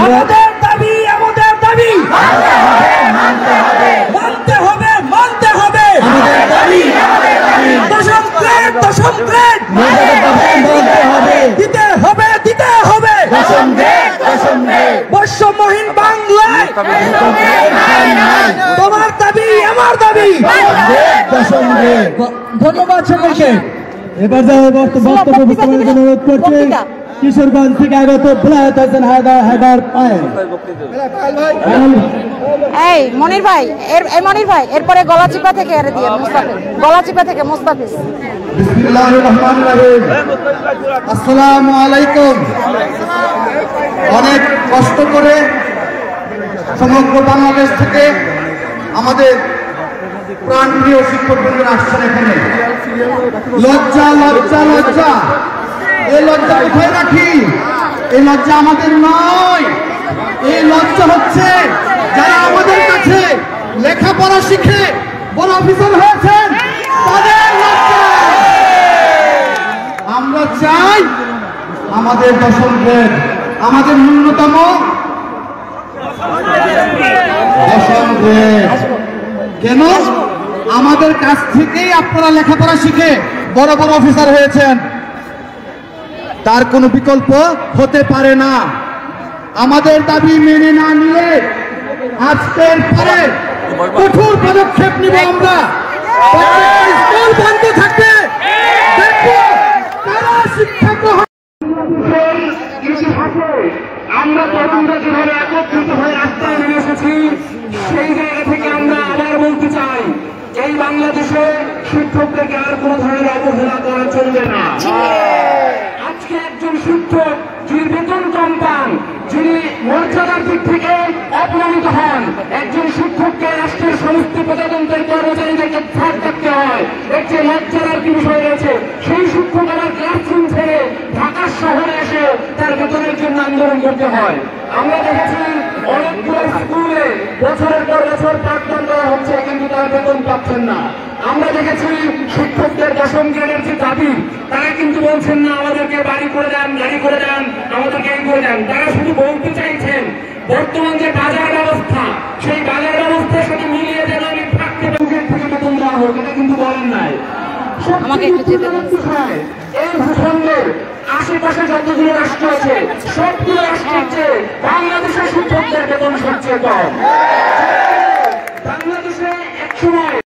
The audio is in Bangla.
আমাদের দাবি মানতে হবে দশম গ্রেড দিতে হবে বৈষম্যহীন বাংলায় তোমার দাবি আমার দাবি। ধন্যবাদ সকলকে। এবার বক্তব্য উপস্থাপনের জন্য অনুরোধ করছি কিশোরগঞ্জ থেকে আগত বেলায়েত হোসেন হায়দার পায়েল। এই মনির ভাই এরপরে গলাচিপা থেকে মুস্তাফিজ। বিসমিল্লাহির রহমানির রহিম। আসসালামু আলাইকুম। অনেক কষ্ট করে সমগ্র বাংলাদেশ থেকে আমাদের প্রাণপ্রিয় শিক্ষকবৃন্দরা আসছেন এখানে। লজ্জা এই লজ্জা কোথায় রাখি? এই লজ্জা আমাদের নয়। এই লজ্জা হচ্ছে যারা আমাদের কাছে লেখাপড়া শিখে বড় অফিসার হয়েছেন তাদের লজ্জা। আমরা চাই আমাদের দশম গ্রেড, আমাদের ন্যূনতম দশম গ্রেড। কেন? আমাদের কাছ থেকেই আপনারা লেখাপড়া শিখে বড় বড় অফিসার হয়েছেন, তার কোনো বিকল্প হতে পারে না। আমাদের দাবি মেনে না নিলে আজকের পরে কঠোর পদক্ষেপ নিব আমরা। স্কুল বন্ধ থাকবে, দেখবো কারা শিক্ষা গ্রহণ। আমরা তরুণরা যেভাবে একত্রিত হয়ে রাস্তায় নেমে এসেছি, সেই জায়গা থেকে আমরা আবার বলতে চাই এই বাংলাদেশে শিক্ষকদেরকে আর কোন ধরনের অবহেলা করা চলবে না। আজকে একজন শিক্ষক যিনি বেতন কম পান, যিনি মর্যাদার দিক থেকে অপমানিত হন, একজন শিক্ষককে রাষ্ট্রের সমস্ত প্রজাতন্ত্রের কর্মচারীদেরকে ছাড় থাকতে হয়, এর যে লজ্জার কি বিষয় রয়েছে, সেই শিক্ষক আমার ক্লাসরুম ছেড়ে ঢাকার শহরে এসে তার বেতনের জন্য আন্দোলন করতে হয়। আমরা দেখেছি অনেকগুলো স্কুলে বছরের পর বছর পাঠদান করা হচ্ছে, কিন্তু তারা বেতন পাচ্ছেন না। আমরা দেখেছি শিক্ষকদের দশম গ্রেডের যে দাবি, তারা কিন্তু বলছেন না আমাদেরকে বাড়ি করে দেন, গাড়ি করে দেন, আমাদেরকে এই করে দেন। তারা শুধু বলতে চাইছেন বর্তমান যে বাজার ব্যবস্থা, সেই বাজার ব্যবস্থার সাথে মিলিয়ে যেন আমি থাকতে থেকে বেতন দেওয়া হোক, এটা কিন্তু বলেন নাই। এই ভূখণ্ডের আশেপাশে যতগুলো রাষ্ট্র আছে, সবগুলো রাষ্ট্রের চেয়ে বাংলাদেশের শিক্ষকদের বেতন সবচেয়ে কম।